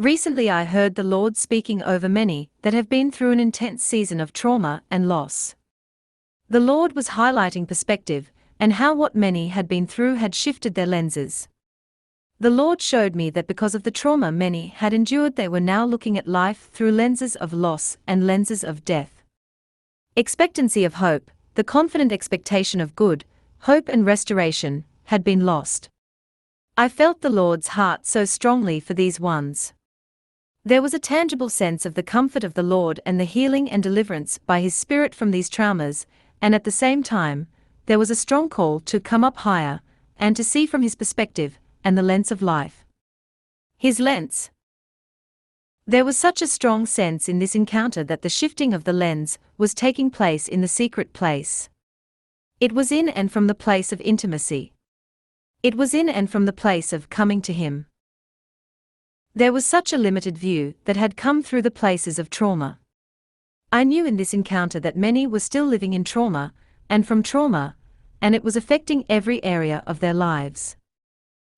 Recently I heard the Lord speaking over many that have been through an intense season of trauma and loss. The Lord was highlighting perspective, and how what many had been through had shifted their lenses. The Lord showed me that because of the trauma many had endured, they were now looking at life through lenses of loss and lenses of death. Expectancy of hope, the confident expectation of good, hope and restoration, had been lost. I felt the Lord's heart so strongly for these ones. There was a tangible sense of the comfort of the Lord and the healing and deliverance by His Spirit from these traumas, and at the same time, there was a strong call to come up higher, and to see from His perspective, and the lens of life. His lens. There was such a strong sense in this encounter that the shifting of the lens was taking place in the secret place. It was in and from the place of intimacy. It was in and from the place of coming to Him. There was such a limited view that had come through the places of trauma. I knew in this encounter that many were still living in trauma, and from trauma, and it was affecting every area of their lives.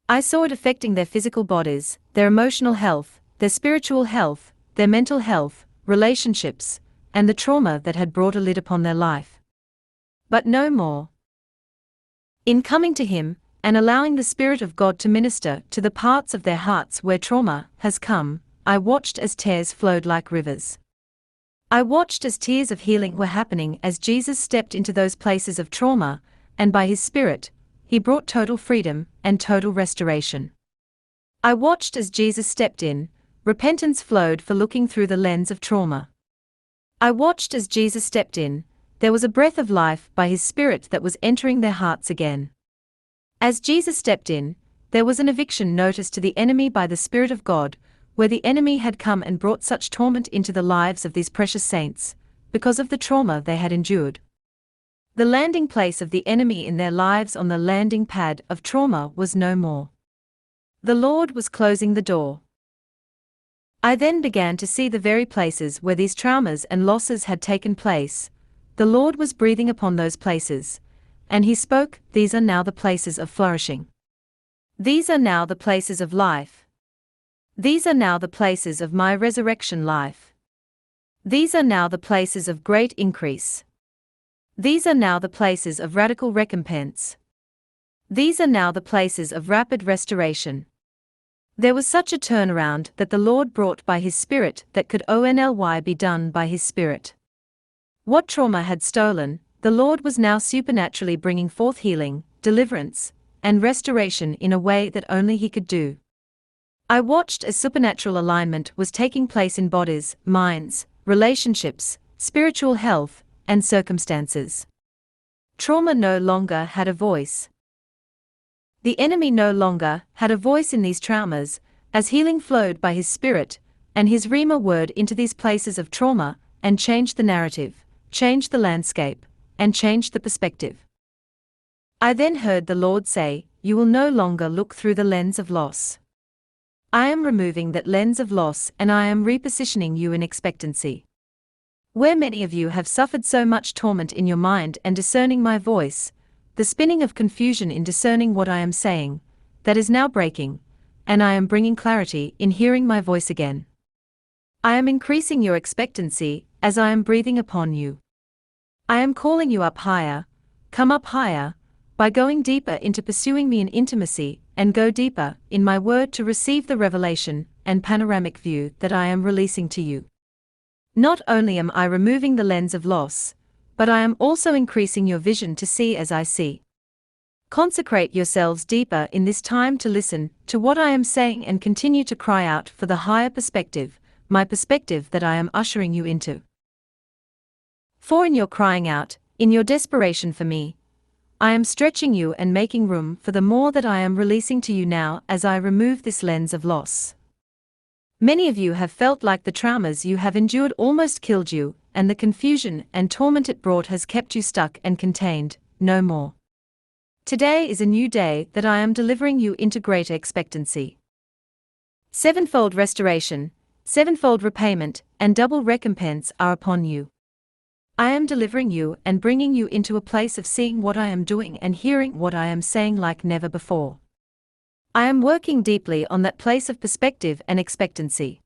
I saw it affecting their physical bodies, their emotional health, their spiritual health, their mental health, relationships, and the trauma that had brought a lid upon their life. But no more. In coming to Him, and allowing the Spirit of God to minister to the parts of their hearts where trauma has come, I watched as tears flowed like rivers. I watched as tears of healing were happening as Jesus stepped into those places of trauma, and by His Spirit, He brought total freedom and total restoration. I watched as Jesus stepped in, repentance flowed for looking through the lens of trauma. I watched as Jesus stepped in, there was a breath of life by His Spirit that was entering their hearts again. As Jesus stepped in, there was an eviction notice to the enemy by the Spirit of God, where the enemy had come and brought such torment into the lives of these precious saints, because of the trauma they had endured. The landing place of the enemy in their lives on the landing pad of trauma was no more. The Lord was closing the door. I then began to see the very places where these traumas and losses had taken place. The Lord was breathing upon those places, and He spoke, "These are now the places of flourishing. These are now the places of life. These are now the places of my resurrection life. These are now the places of great increase. These are now the places of radical recompense. These are now the places of rapid restoration." There was such a turnaround that the Lord brought by His Spirit that could only be done by His Spirit. What trauma had stolen, the Lord was now supernaturally bringing forth healing, deliverance, and restoration in a way that only He could do. I watched as supernatural alignment was taking place in bodies, minds, relationships, spiritual health, and circumstances. Trauma no longer had a voice. The enemy no longer had a voice in these traumas, as healing flowed by His Spirit, and His Rhema word into these places of trauma, and changed the narrative, changed the landscape, and changed the perspective. I then heard the Lord say, "You will no longer look through the lens of loss. I am removing that lens of loss and I am repositioning you in expectancy." Where many of you have suffered so much torment in your mind and discerning my voice, the spinning of confusion in discerning what I am saying, that is now breaking, and I am bringing clarity in hearing my voice again. I am increasing your expectancy as I am breathing upon you. I am calling you up higher, come up higher, by going deeper into pursuing me in intimacy, and go deeper in my word to receive the revelation and panoramic view that I am releasing to you. Not only am I removing the lens of loss, but I am also increasing your vision to see as I see. Consecrate yourselves deeper in this time to listen to what I am saying and continue to cry out for the higher perspective, my perspective that I am ushering you into. For in your crying out, in your desperation for me, I am stretching you and making room for the more that I am releasing to you now as I remove this lens of loss. Many of you have felt like the traumas you have endured almost killed you, and the confusion and torment it brought has kept you stuck and contained. No more. Today is a new day that I am delivering you into greater expectancy. Sevenfold restoration, sevenfold repayment, and double recompense are upon you. I am delivering you and bringing you into a place of seeing what I am doing and hearing what I am saying like never before. I am working deeply on that place of perspective and expectancy.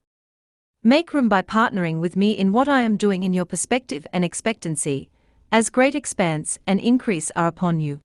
Make room by partnering with me in what I am doing in your perspective and expectancy, as great expanse and increase are upon you.